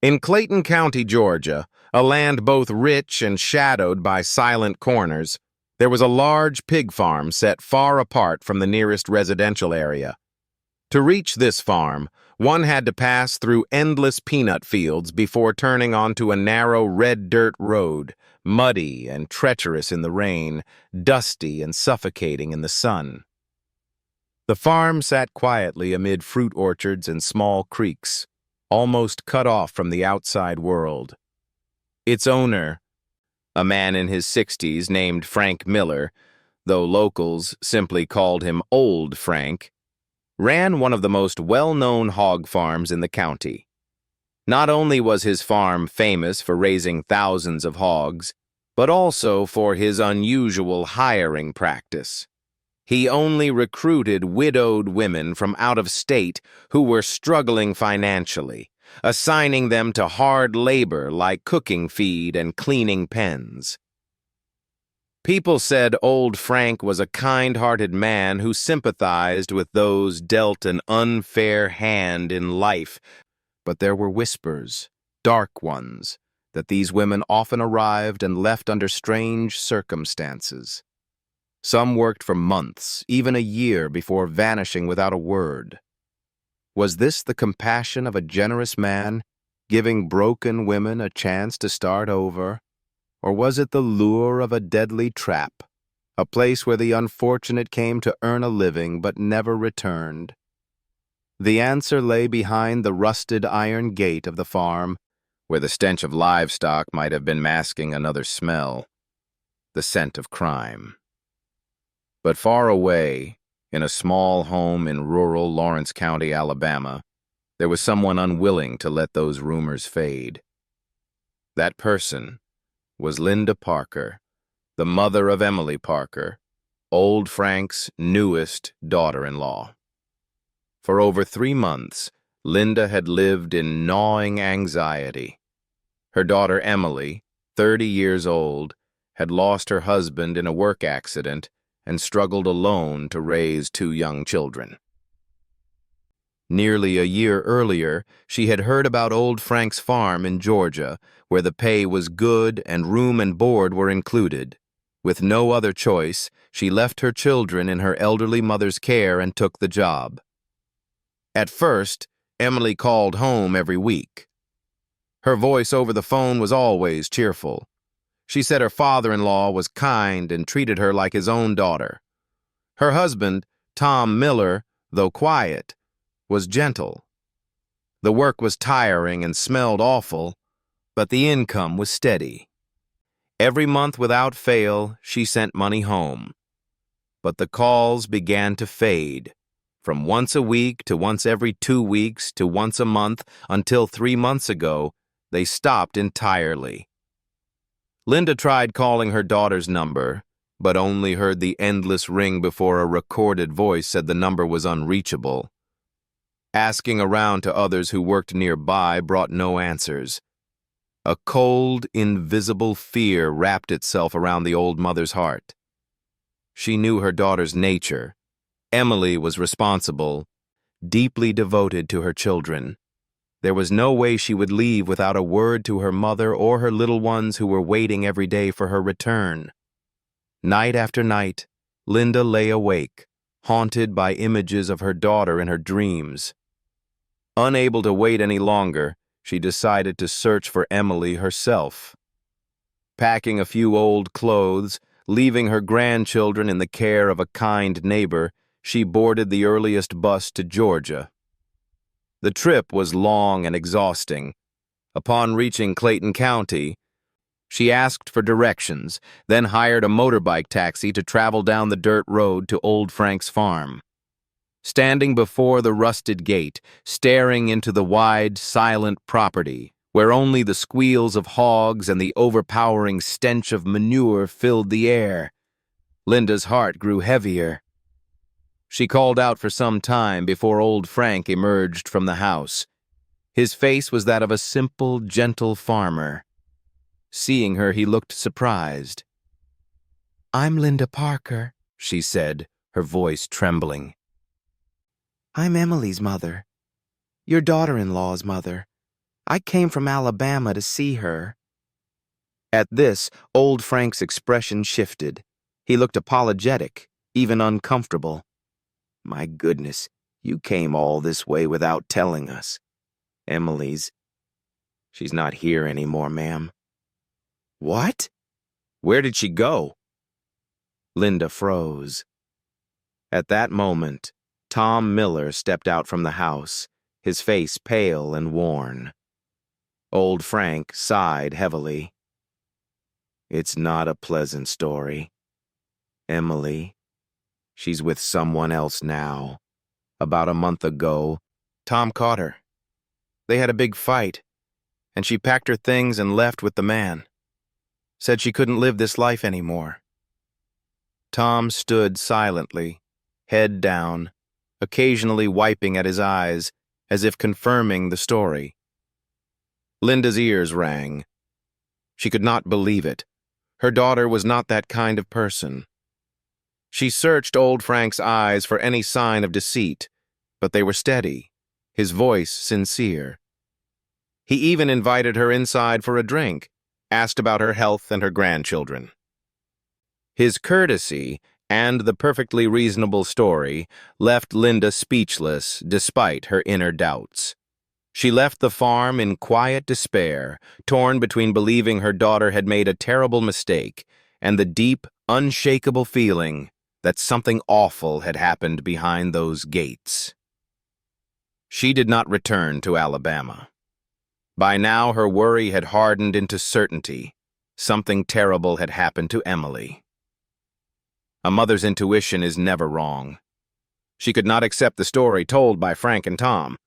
In Clayton County, Georgia, a land both rich and shadowed by silent corners, there was a large pig farm set far apart from the nearest residential area. To reach this farm, one had to pass through endless peanut fields before turning onto a narrow red dirt road, muddy and treacherous in the rain, dusty and suffocating in the sun. The farm sat quietly amid fruit orchards and small creeks, almost cut off from the outside world. Its owner, a man in his 60s named Frank Miller, though locals simply called him Old Frank, ran one of the most well-known hog farms in the county. Not only was his farm famous for raising thousands of hogs, but also for his unusual hiring practice. He only recruited widowed women from out of state who were struggling financially, assigning them to hard labor like cooking feed and cleaning pens. People said Old Frank was a kind-hearted man who sympathized with those dealt an unfair hand in life, but there were whispers, dark ones, that these women often arrived and left under strange circumstances. Some worked for months, even a year, before vanishing without a word. Was this the compassion of a generous man, giving broken women a chance to start over? Or was it the lure of a deadly trap, a place where the unfortunate came to earn a living but never returned? The answer lay behind the rusted iron gate of the farm, where the stench of livestock might have been masking another smell, the scent of crime. But far away, in a small home in rural Lawrence County, Alabama, there was someone unwilling to let those rumors fade. That person was Linda Parker, the mother of Emily Parker, Old Frank's newest daughter-in-law. For over 3 months, Linda had lived in gnawing anxiety. Her daughter Emily, 30 years old, had lost her husband in a work accident and struggled alone to raise 2 young children. Nearly a year earlier, she had heard about Old Frank's farm in Georgia, where the pay was good and room and board were included. With no other choice, she left her children in her elderly mother's care and took the job. At first, Emily called home every week. Her voice over the phone was always cheerful. She said her father-in-law was kind and treated her like his own daughter. Her husband, Tom Miller, though quiet, was gentle. The work was tiring and smelled awful, but the income was steady. Every month without fail, she sent money home. But the calls began to fade, from once a week to once every 2 weeks to once a month, until 3 months ago, they stopped entirely. Linda tried calling her daughter's number, but only heard the endless ring before a recorded voice said the number was unreachable. Asking around to others who worked nearby brought no answers. A cold, invisible fear wrapped itself around the old mother's heart. She knew her daughter's nature. Emily was responsible, deeply devoted to her children. There was no way she would leave without a word to her mother or her little ones who were waiting every day for her return. Night after night, Linda lay awake, haunted by images of her daughter in her dreams. Unable to wait any longer, she decided to search for Emily herself. Packing a few old clothes, leaving her grandchildren in the care of a kind neighbor, she boarded the earliest bus to Georgia. The trip was long and exhausting. Upon reaching Clayton County, she asked for directions, then hired a motorbike taxi to travel down the dirt road to Old Frank's farm. Standing before the rusted gate, staring into the wide, silent property, where only the squeals of hogs and the overpowering stench of manure filled the air, Linda's heart grew heavier. She called out for some time before Old Frank emerged from the house. His face was that of a simple, gentle farmer. Seeing her, he looked surprised. "I'm Linda Parker," she said, her voice trembling. "I'm Emily's mother, your daughter-in-law's mother. I came from Alabama to see her." At this, old Frank's expression shifted. He looked apologetic, even uncomfortable. "My goodness, you came all this way without telling us. She's not here anymore, ma'am." "What? Where did she go?" Linda froze. At that moment, Tom Miller stepped out from the house, his face pale and worn. Old Frank sighed heavily. "It's not a pleasant story. Emily, she's with someone else now. About a month ago, Tom caught her. They had a big fight, and she packed her things and left with the man. Said she couldn't live this life anymore." Tom stood silently, head down, occasionally wiping at his eyes, as if confirming the story. Linda's ears rang. She could not believe it. Her daughter was not that kind of person. She searched old Frank's eyes for any sign of deceit, but they were steady, his voice sincere. He even invited her inside for a drink, asked about her health and her grandchildren. His courtesy and the perfectly reasonable story left Linda speechless despite her inner doubts. She left the farm in quiet despair, torn between believing her daughter had made a terrible mistake and the deep, unshakable feeling that something awful had happened behind those gates. She did not return to Alabama. By now, her worry had hardened into certainty. Something terrible had happened to Emily. A mother's intuition is never wrong. She could not accept the story told by Frank and Tom.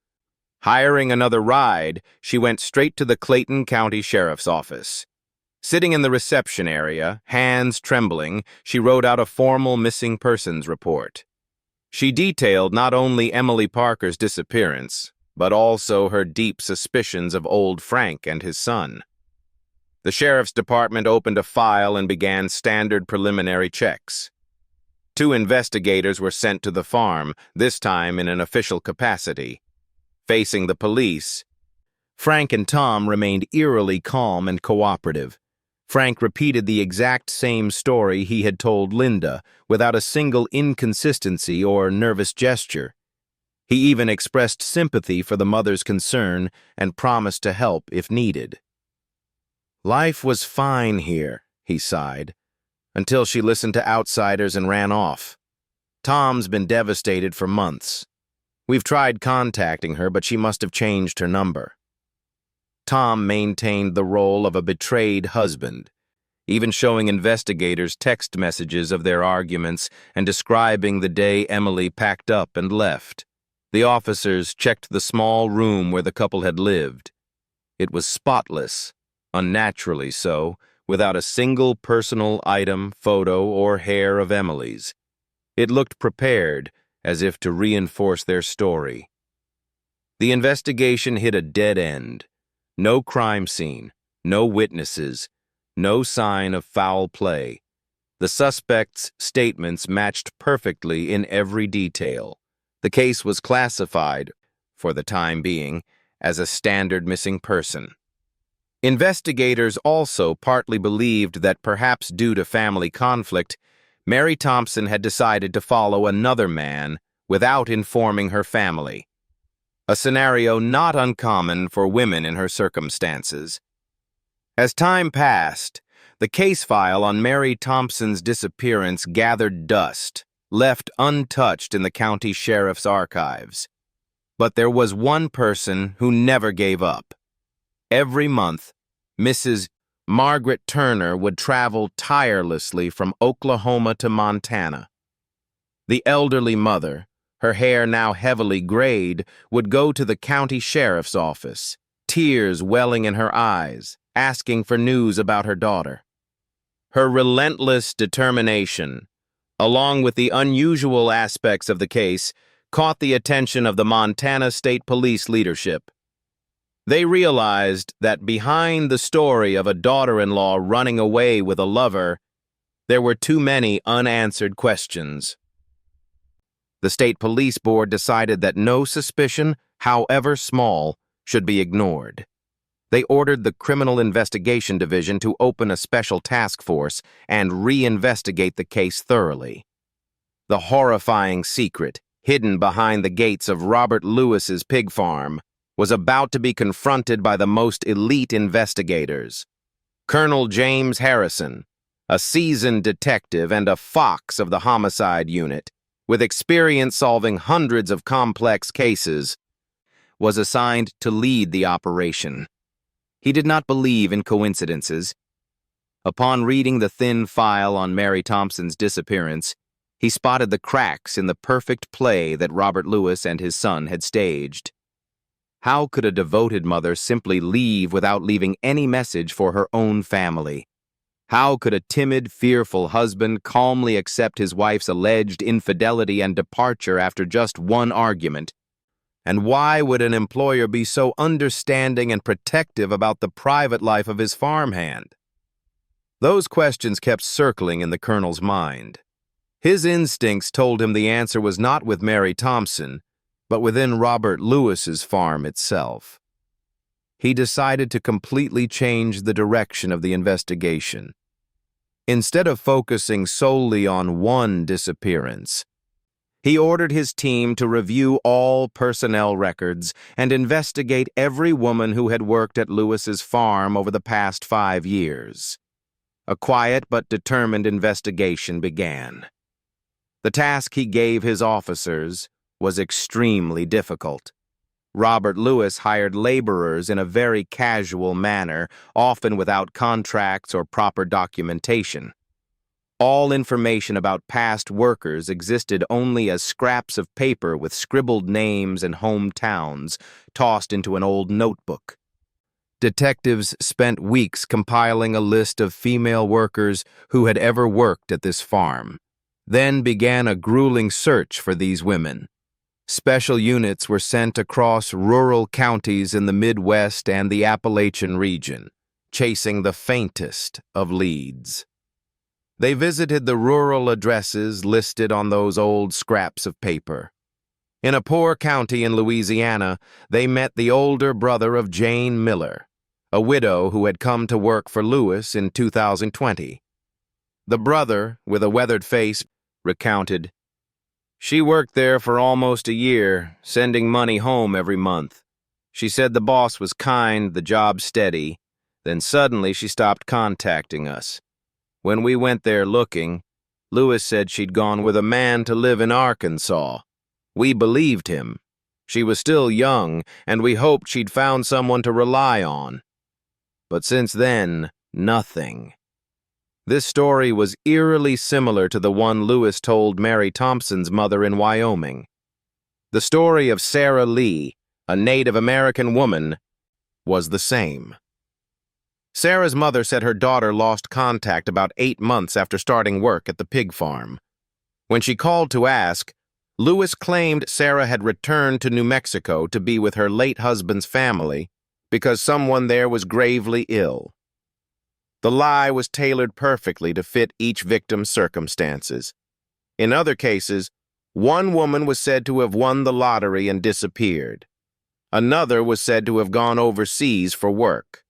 Hiring another ride, she went straight to the Clayton County Sheriff's Office. Sitting in the reception area, hands trembling, she wrote out a formal missing persons report. She detailed not only Emily Parker's disappearance, but also her deep suspicions of old Frank and his son. The sheriff's department opened a file and began standard preliminary checks. 2 investigators were sent to the farm, this time in an official capacity. Facing the police, Frank and Tom remained eerily calm and cooperative. Frank repeated the exact same story he had told Linda, without a single inconsistency or nervous gesture. He even expressed sympathy for the mother's concern and promised to help if needed. "Life was fine here," he sighed, "until she listened to outsiders and ran off. Tom's been devastated for months. We've tried contacting her, but she must have changed her number." Tom maintained the role of a betrayed husband, even showing investigators text messages of their arguments and describing the day Emily packed up and left. The officers checked the small room where the couple had lived. It was spotless, unnaturally so, without a single personal item, photo, or hair of Emily's. It looked prepared, as if to reinforce their story. The investigation hit a dead end. No crime scene, no witnesses, no sign of foul play. The suspect's statements matched perfectly in every detail. The case was classified, for the time being, as a standard missing person. Investigators also partly believed that perhaps due to family conflict, Mary Thompson had decided to follow another man without informing her family. A scenario not uncommon for women in her circumstances. As time passed, the case file on Mary Thompson's disappearance gathered dust, left untouched in the county sheriff's archives. But there was one person who never gave up. Every month, Mrs. Margaret Turner would travel tirelessly from Oklahoma to Montana. The elderly mother, her hair now heavily grayed, would go to the county sheriff's office, tears welling in her eyes, asking for news about her daughter. Her relentless determination, along with the unusual aspects of the case, caught the attention of the Montana State Police leadership. They realized that behind the story of a daughter-in-law running away with a lover, there were too many unanswered questions. The State Police Board decided that no suspicion, however small, should be ignored. They ordered the Criminal Investigation Division to open a special task force and reinvestigate the case thoroughly. The horrifying secret, hidden behind the gates of Robert Lewis's pig farm, was about to be confronted by the most elite investigators. Colonel James Harrison, a seasoned detective and a fox of the homicide unit, with experience solving hundreds of complex cases, was assigned to lead the operation. He did not believe in coincidences. Upon reading the thin file on Mary Thompson's disappearance, he spotted the cracks in the perfect play that Robert Lewis and his son had staged. How could a devoted mother simply leave without leaving any message for her own family? How could a timid, fearful husband calmly accept his wife's alleged infidelity and departure after just one argument? And why would an employer be so understanding and protective about the private life of his farmhand? Those questions kept circling in the colonel's mind. His instincts told him the answer was not with Mary Thompson, but within Robert Lewis's farm itself. He decided to completely change the direction of the investigation. Instead of focusing solely on one disappearance, he ordered his team to review all personnel records and investigate every woman who had worked at Lewis's farm over the past 5 years. A quiet but determined investigation began. The task he gave his officers was extremely difficult. Robert Lewis hired laborers in a very casual manner, often without contracts or proper documentation. All information about past workers existed only as scraps of paper with scribbled names and hometowns tossed into an old notebook. Detectives spent weeks compiling a list of female workers who had ever worked at this farm, then began a grueling search for these women. Special units were sent across rural counties in the Midwest and the Appalachian region, chasing the faintest of leads. They visited the rural addresses listed on those old scraps of paper. In a poor county in Louisiana, they met the older brother of Jane Miller, a widow who had come to work for Lewis in 2020. The brother, with a weathered face, recounted, "She worked there for almost a year, sending money home every month. She said the boss was kind, the job steady. Then suddenly she stopped contacting us. When we went there looking, Lewis said she'd gone with a man to live in Arkansas. We believed him. She was still young, and we hoped she'd found someone to rely on. But since then, nothing." This story was eerily similar to the one Lewis told Mary Thompson's mother in Wyoming. The story of Sarah Lee, a Native American woman, was the same. Sarah's mother said her daughter lost contact about 8 months after starting work at the pig farm. When she called to ask, Lewis claimed Sarah had returned to New Mexico to be with her late husband's family because someone there was gravely ill. The lie was tailored perfectly to fit each victim's circumstances. In other cases, one woman was said to have won the lottery and disappeared. Another was said to have gone overseas for work.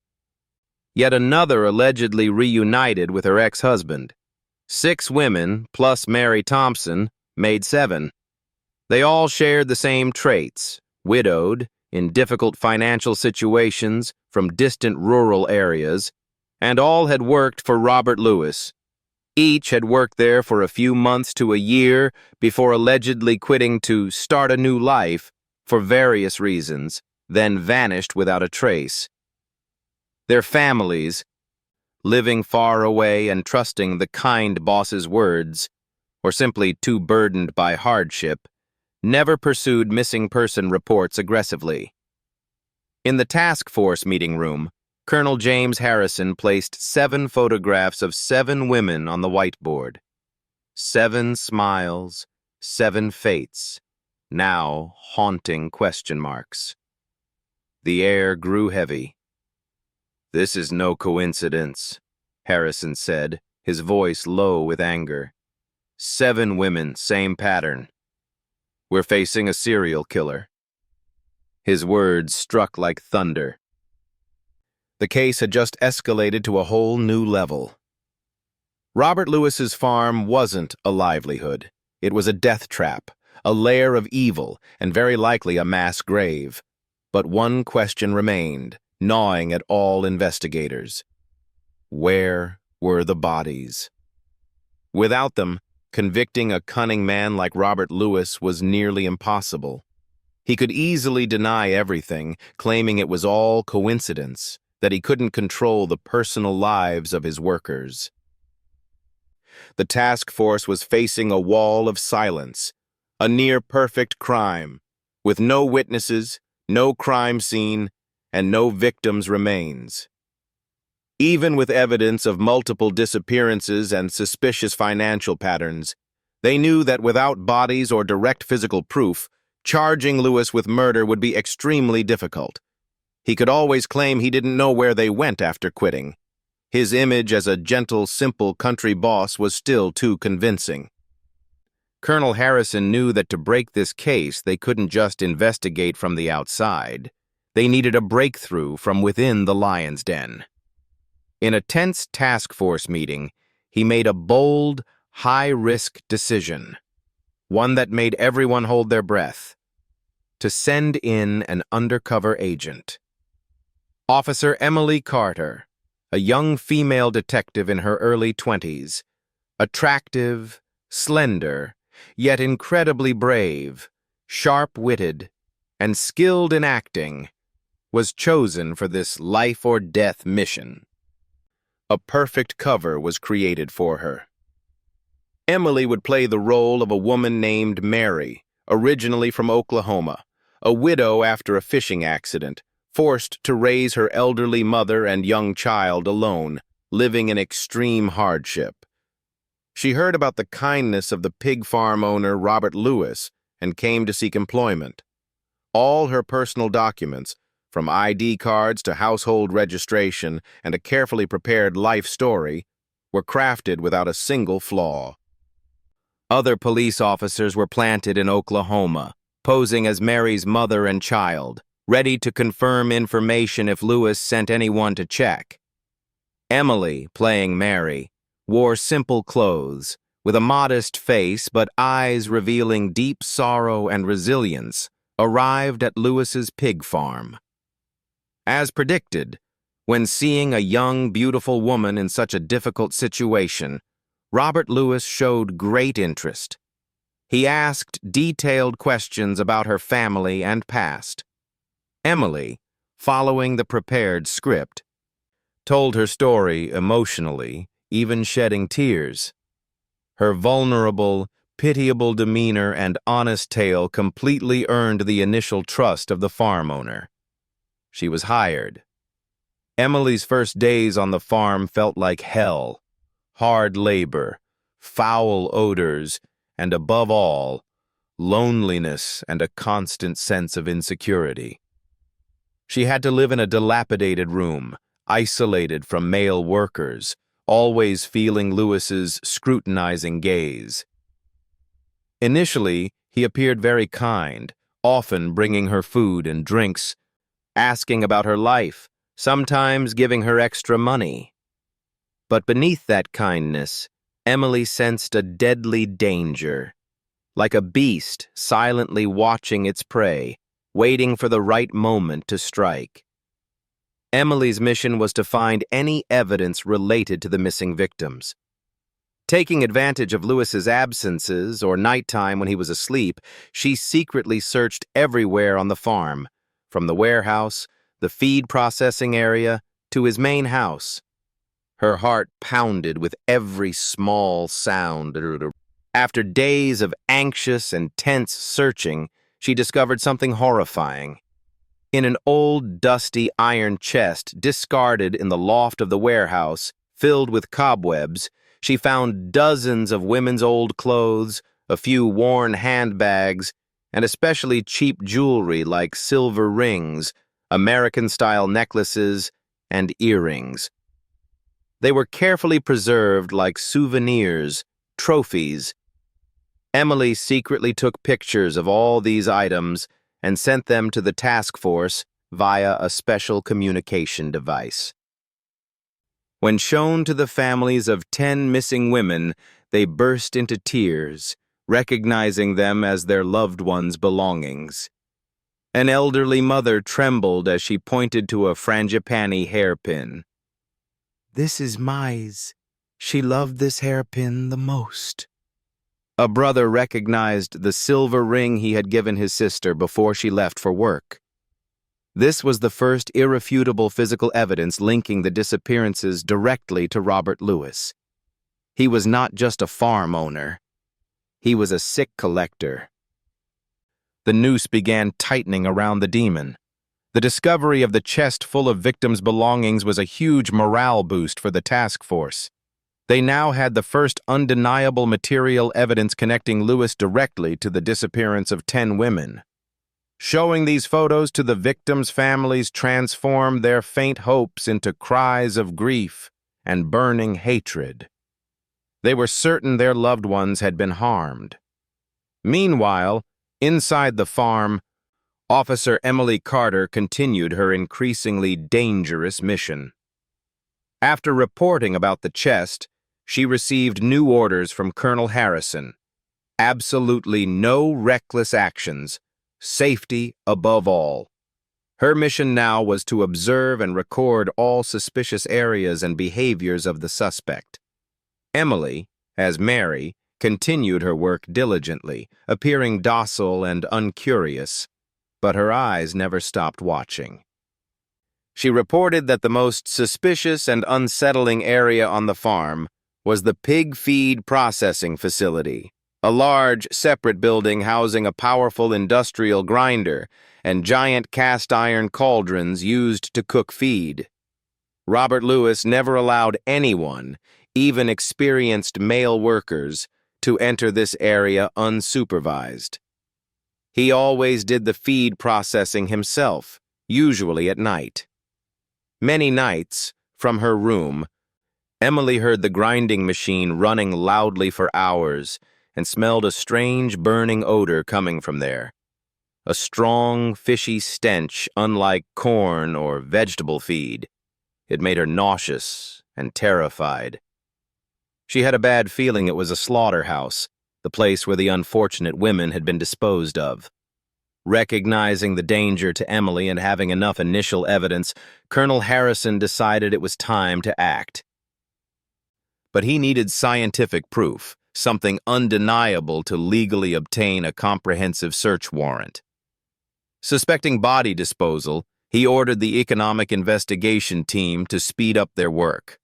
Yet another allegedly reunited with her ex-husband. 6 women, plus Mary Thompson, made 7. They all shared the same traits: widowed, in difficult financial situations, from distant rural areas, and all had worked for Robert Lewis. Each had worked there for a few months to a year before allegedly quitting to start a new life for various reasons, then vanished without a trace. Their families, living far away and trusting the kind boss's words, or simply too burdened by hardship, never pursued missing person reports aggressively. In the task force meeting room, Colonel James Harrison placed 7 photographs of 7 women on the whiteboard. 7 smiles, 7 fates, now haunting question marks. The air grew heavy. "This is no coincidence," Harrison said, his voice low with anger. 7 women, same pattern. We're facing a serial killer. His words struck like thunder. The case had just escalated to a whole new level. Robert Lewis's farm wasn't a livelihood. It was a death trap, a lair of evil, and very likely a mass grave. But one question remained, gnawing at all investigators. Where were the bodies? Without them, convicting a cunning man like Robert Lewis was nearly impossible. He could easily deny everything, claiming it was all coincidence, that he couldn't control the personal lives of his workers. The task force was facing a wall of silence, a near-perfect crime, with no witnesses, no crime scene, and no victims' remains. Even with evidence of multiple disappearances and suspicious financial patterns, they knew that without bodies or direct physical proof, charging Lewis with murder would be extremely difficult. He could always claim he didn't know where they went after quitting. His image as a gentle, simple country boss was still too convincing. Colonel Harrison knew that to break this case, they couldn't just investigate from the outside. They needed a breakthrough from within the lion's den. In a tense task force meeting, he made a bold, high-risk decision, one that made everyone hold their breath: to send in an undercover agent. Officer Emily Carter, a young female detective in her early 20s, attractive, slender, yet incredibly brave, sharp-witted, and skilled in acting, was chosen for this life-or-death mission. A perfect cover was created for her. Emily would play the role of a woman named Mary, originally from Oklahoma, a widow after a fishing accident, forced to raise her elderly mother and young child alone, living in extreme hardship. She heard about the kindness of the pig farm owner Robert Lewis and came to seek employment. All her personal documents, from ID cards to household registration and a carefully prepared life story, were crafted without a single flaw. Other police officers were planted in Oklahoma, posing as Mary's mother and child, ready to confirm information if Lewis sent anyone to check. Emily, playing Mary, wore simple clothes, with a modest face but eyes revealing deep sorrow and resilience, arrived at Lewis's pig farm. As predicted, when seeing a young, beautiful woman in such a difficult situation, Robert Lewis showed great interest. He asked detailed questions about her family and past. Emily, following the prepared script, told her story emotionally, even shedding tears. Her vulnerable, pitiable demeanor and honest tale completely earned the initial trust of the farm owner. She was hired. Emily's first days on the farm felt like hell. Hard labor, foul odors, and above all, loneliness and a constant sense of insecurity. She had to live in a dilapidated room, isolated from male workers, always feeling Lewis's scrutinizing gaze. Initially, he appeared very kind, often bringing her food and drinks, asking about her life, sometimes giving her extra money. But beneath that kindness, Emily sensed a deadly danger, like a beast silently watching its prey, waiting for the right moment to strike. Emily's mission was to find any evidence related to the missing victims. Taking advantage of Lewis's absences or nighttime when he was asleep, she secretly searched everywhere on the farm, from the warehouse, the feed processing area, to his main house. Her heart pounded with every small sound. After days of anxious and tense searching, she discovered something horrifying. In an old, dusty iron chest discarded in the loft of the warehouse, filled with cobwebs, she found dozens of women's old clothes, a few worn handbags, and especially cheap jewelry like silver rings, American-style necklaces, and earrings. They were carefully preserved like souvenirs, trophies. Emily secretly took pictures of all these items and sent them to the task force via a special communication device. When shown to the families of 10 missing women, they burst into tears, recognizing them as their loved ones' belongings. An elderly mother trembled as she pointed to a frangipani hairpin. "This is Mai's. She loved this hairpin the most." A brother recognized the silver ring he had given his sister before she left for work. This was the first irrefutable physical evidence linking the disappearances directly to Robert Lewis. He was not just a farm owner. He was a sick collector. The noose began tightening around the demon. The discovery of the chest full of victims' belongings was a huge morale boost for the task force. They now had the first undeniable material evidence connecting Lewis directly to the disappearance of 10 women. Showing these photos to the victims' families transformed their faint hopes into cries of grief and burning hatred. They were certain their loved ones had been harmed. Meanwhile, inside the farm, Officer Emily Carter continued her increasingly dangerous mission. After reporting about the chest, she received new orders from Colonel Harrison. Absolutely no reckless actions, safety above all. Her mission now was to observe and record all suspicious areas and behaviors of the suspect. Emily, as Mary, continued her work diligently, appearing docile and uncurious, but her eyes never stopped watching. She reported that the most suspicious and unsettling area on the farm was the pig feed processing facility, a large, separate building housing a powerful industrial grinder and giant cast-iron cauldrons used to cook feed. Robert Lewis never allowed anyone, even experienced male workers, to enter this area unsupervised. He always did the feed processing himself, usually at night. Many nights, from her room, Emily heard the grinding machine running loudly for hours and smelled a strange burning odor coming from there. A strong, fishy stench unlike corn or vegetable feed. It made her nauseous and terrified. She had a bad feeling it was a slaughterhouse, the place where the unfortunate women had been disposed of. Recognizing the danger to Emily and having enough initial evidence, Colonel Harrison decided it was time to act. But he needed scientific proof, something undeniable to legally obtain a comprehensive search warrant. Suspecting body disposal, he ordered the Economic Investigation Team to speed up their work.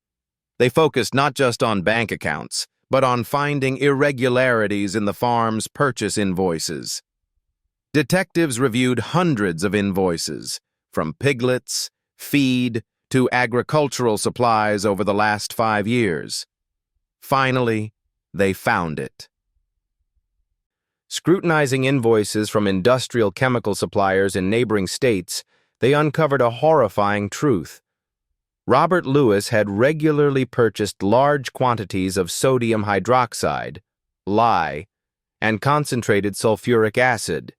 They focused not just on bank accounts, but on finding irregularities in the farm's purchase invoices. Detectives reviewed hundreds of invoices, from piglets, feed, to agricultural supplies over the last 5 years. Finally, they found it. Scrutinizing invoices from industrial chemical suppliers in neighboring states, they uncovered a horrifying truth. Robert Lewis had regularly purchased large quantities of sodium hydroxide, lye, and concentrated sulfuric acid.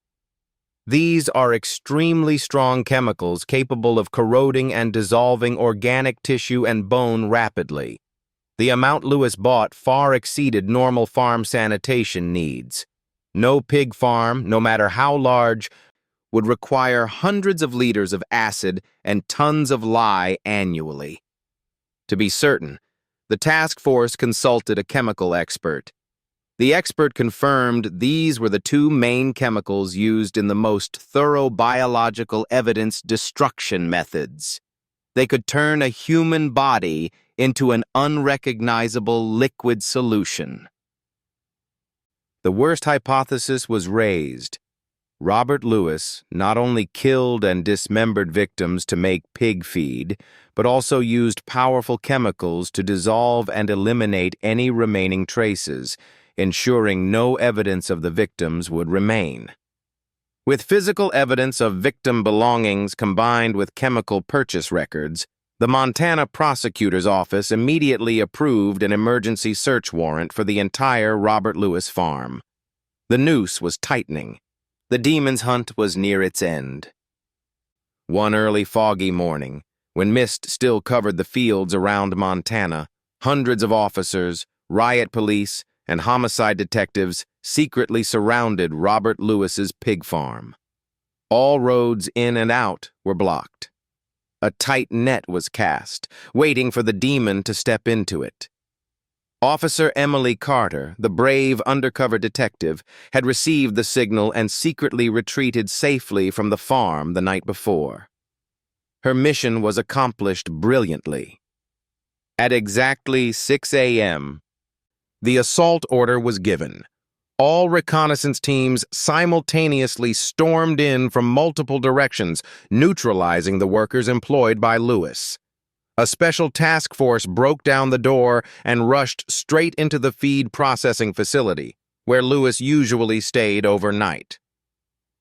These are extremely strong chemicals capable of corroding and dissolving organic tissue and bone rapidly. The amount Lewis bought far exceeded normal farm sanitation needs. No pig farm, no matter how large, would require hundreds of liters of acid and tons of lye annually. To be certain, the task force consulted a chemical expert. The expert confirmed these were the 2 main chemicals used in the most thorough biological evidence destruction methods. They could turn a human body into an unrecognizable liquid solution. The worst hypothesis was raised. Robert Lewis not only killed and dismembered victims to make pig feed, but also used powerful chemicals to dissolve and eliminate any remaining traces, ensuring no evidence of the victims would remain. With physical evidence of victim belongings combined with chemical purchase records, the Montana prosecutor's office immediately approved an emergency search warrant for the entire Robert Lewis farm. The noose was tightening. The demon's hunt was near its end. One early foggy morning, when mist still covered the fields around Montana, hundreds of officers, riot police, and homicide detectives secretly surrounded Robert Lewis's pig farm. All roads in and out were blocked. A tight net was cast, waiting for the demon to step into it. Officer Emily Carter, the brave undercover detective, had received the signal and secretly retreated safely from the farm the night before. Her mission was accomplished brilliantly. At exactly 6 a.m., the assault order was given. All reconnaissance teams simultaneously stormed in from multiple directions, neutralizing the workers employed by Lewis. A special task force broke down the door and rushed straight into the feed processing facility, where Lewis usually stayed overnight.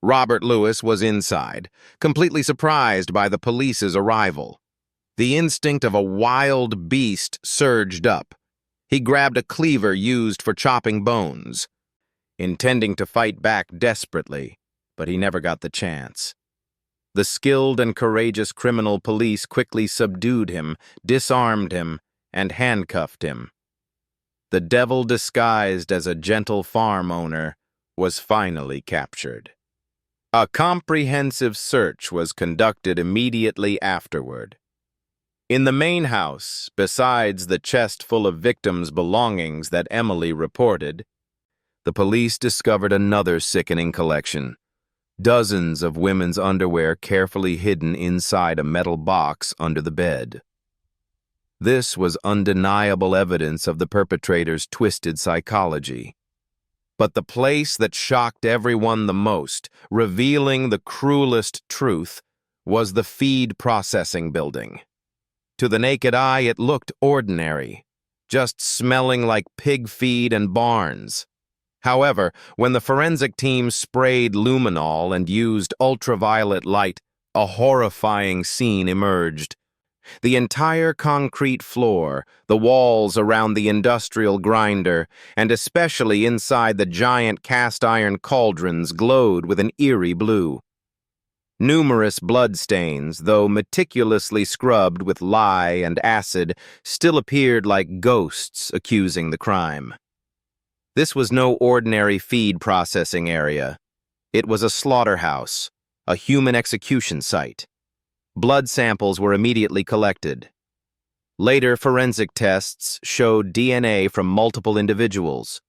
Robert Lewis was inside, completely surprised by the police's arrival. The instinct of a wild beast surged up. He grabbed a cleaver used for chopping bones, intending to fight back desperately, but he never got the chance. The skilled and courageous criminal police quickly subdued him, disarmed him, and handcuffed him. The devil disguised as a gentle farm owner was finally captured. A comprehensive search was conducted immediately afterward. In the main house, besides the chest full of victims' belongings that Emily reported, the police discovered another sickening collection. Dozens of women's underwear carefully hidden inside a metal box under the bed. This was undeniable evidence of the perpetrator's twisted psychology. But the place that shocked everyone the most, revealing the cruelest truth, was the feed processing building. To the naked eye, it looked ordinary, just smelling like pig feed and barns. However, when the forensic team sprayed luminol and used ultraviolet light, a horrifying scene emerged. The entire concrete floor, the walls around the industrial grinder, and especially inside the giant cast-iron cauldrons glowed with an eerie blue. Numerous bloodstains, though meticulously scrubbed with lye and acid, still appeared like ghosts accusing the crime. This was no ordinary feed processing area. It was a slaughterhouse, a human execution site. Blood samples were immediately collected. Later forensic tests showed DNA from multiple individuals,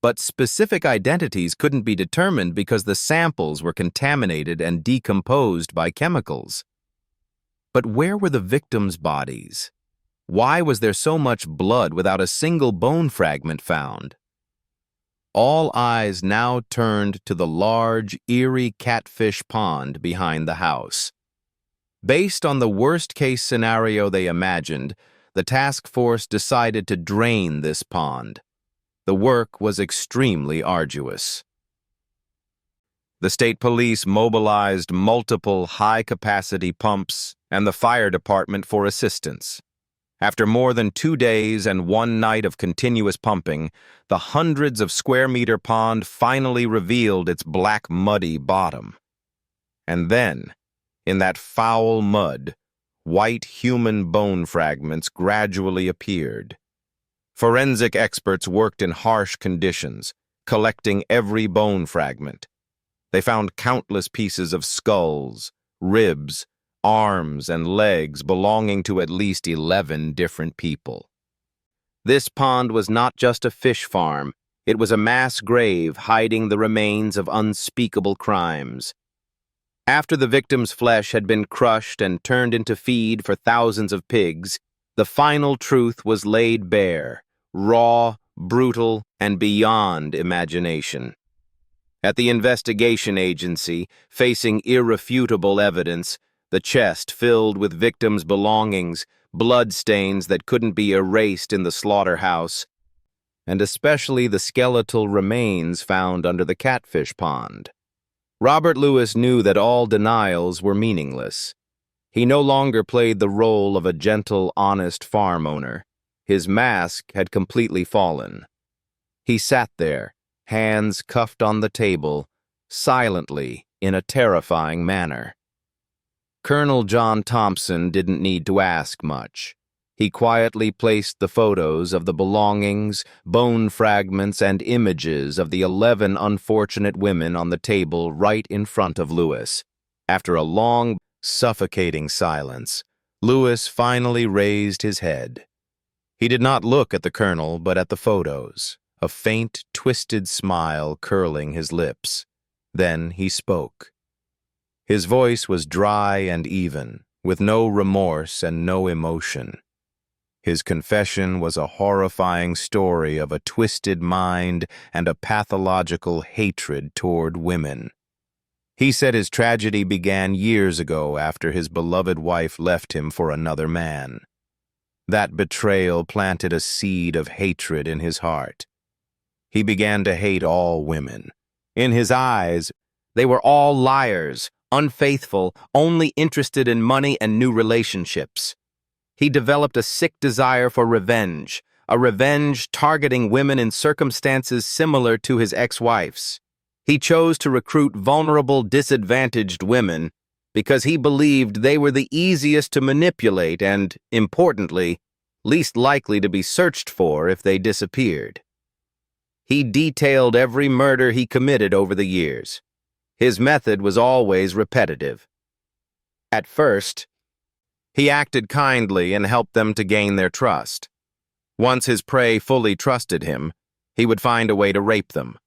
but specific identities couldn't be determined because the samples were contaminated and decomposed by chemicals. But where were the victims' bodies? Why was there so much blood without a single bone fragment found? All eyes now turned to the large, eerie catfish pond behind the house. Based on the worst-case scenario they imagined, the task force decided to drain this pond. The work was extremely arduous. The state police mobilized multiple high-capacity pumps and the fire department for assistance. After more than 2 days and 1 night of continuous pumping, the hundreds of square-meter pond finally revealed its black, muddy bottom. And then, in that foul mud, white human bone fragments gradually appeared. Forensic experts worked in harsh conditions, collecting every bone fragment. They found countless pieces of skulls, ribs, arms, and legs belonging to at least 11 different people. This pond was not just a fish farm, it was a mass grave hiding the remains of unspeakable crimes. After the victim's flesh had been crushed and turned into feed for thousands of pigs, the final truth was laid bare, raw, brutal, and beyond imagination. At the investigation agency, facing irrefutable evidence, the chest filled with victims' belongings, bloodstains that couldn't be erased in the slaughterhouse, and especially the skeletal remains found under the catfish pond. Robert Lewis knew that all denials were meaningless. He no longer played the role of a gentle, honest farm owner. His mask had completely fallen. He sat there, hands cuffed on the table, silently, in a terrifying manner. Colonel John Thompson didn't need to ask much. He quietly placed the photos of the belongings, bone fragments, and images of the 11 unfortunate women on the table right in front of Lewis. After a long, suffocating silence, Lewis finally raised his head. He did not look at the colonel, but at the photos, a faint, twisted smile curling his lips. Then he spoke. His voice was dry and even, with no remorse and no emotion. His confession was a horrifying story of a twisted mind and a pathological hatred toward women. He said his tragedy began years ago after his beloved wife left him for another man. That betrayal planted a seed of hatred in his heart. He began to hate all women. In his eyes, they were all liars, unfaithful, only interested in money and new relationships. He developed a sick desire for revenge, a revenge targeting women in circumstances similar to his ex-wife's. He chose to recruit vulnerable, disadvantaged women because he believed they were the easiest to manipulate and, importantly, least likely to be searched for if they disappeared. He detailed every murder he committed over the years. His method was always repetitive. At first, he acted kindly and helped them to gain their trust. Once his prey fully trusted him, he would find a way to rape them.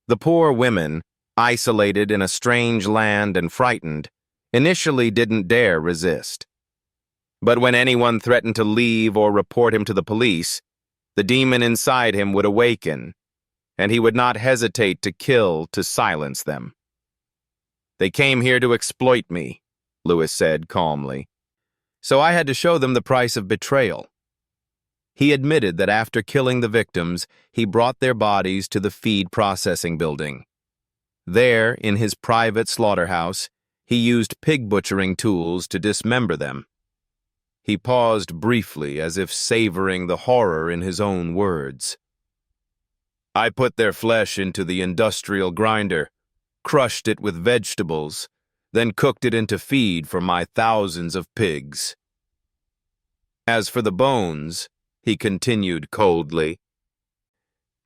The poor women, isolated in a strange land and frightened, initially didn't dare resist. But when anyone threatened to leave or report him to the police, the demon inside him would awaken, and he would not hesitate to kill to silence them. "They came here to exploit me," Lewis said calmly. "So I had to show them the price of betrayal." He admitted that after killing the victims, he brought their bodies to the feed processing building. There, in his private slaughterhouse, he used pig butchering tools to dismember them. He paused briefly, as if savoring the horror in his own words. "I put their flesh into the industrial grinder, crushed it with vegetables, then cooked it into feed for my thousands of pigs. As for the bones," he continued coldly,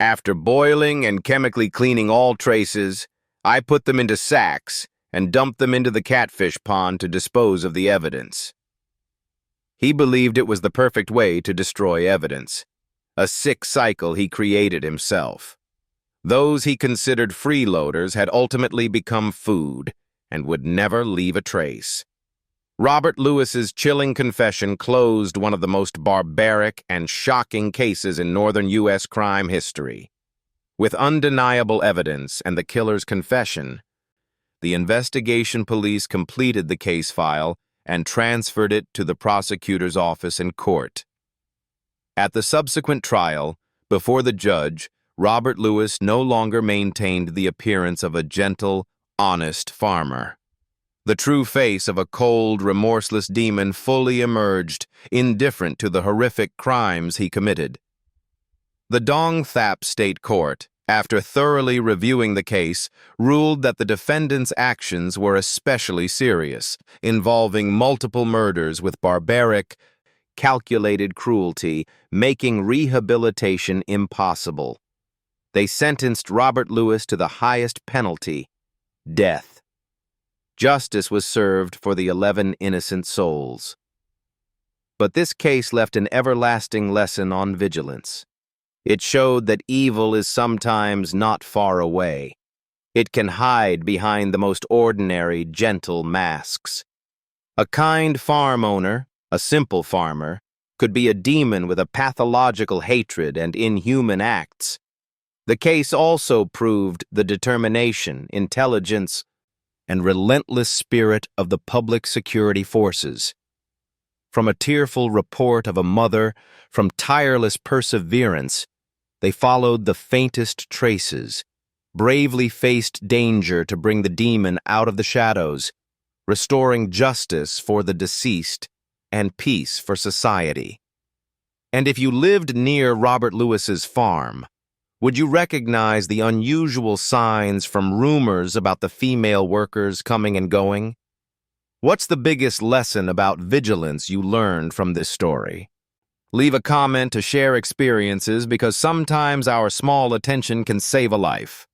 "after boiling and chemically cleaning all traces, I put them into sacks and dumped them into the catfish pond to dispose of the evidence." He believed it was the perfect way to destroy evidence, a sick cycle he created himself. Those he considered freeloaders had ultimately become food and would never leave a trace. Robert Lewis's chilling confession closed one of the most barbaric and shocking cases in northern U.S. crime history. With undeniable evidence and the killer's confession, the investigation police completed the case file and transferred it to the prosecutor's office in court. At the subsequent trial, before the judge, Robert Lewis no longer maintained the appearance of a gentle, honest farmer. The true face of a cold, remorseless demon fully emerged, indifferent to the horrific crimes he committed. The Dong Thap State Court, after thoroughly reviewing the case, ruled that the defendant's actions were especially serious, involving multiple murders with barbaric, calculated cruelty, making rehabilitation impossible. They sentenced Robert Lewis to the highest penalty, death. Justice was served for the 11 innocent souls. But this case left an everlasting lesson on vigilance. It showed that evil is sometimes not far away. It can hide behind the most ordinary, gentle masks. A kind farm owner, a simple farmer, could be a demon with a pathological hatred and inhuman acts. The case also proved the determination, intelligence, and relentless spirit of the public security forces. From a tearful report of a mother, from tireless perseverance, they followed the faintest traces, bravely faced danger to bring the demon out of the shadows, restoring justice for the deceased and peace for society. And if you lived near Robert Lewis's farm, would you recognize the unusual signs from rumors about the female workers coming and going? What's the biggest lesson about vigilance you learned from this story? Leave a comment to share experiences because sometimes our small attention can save a life.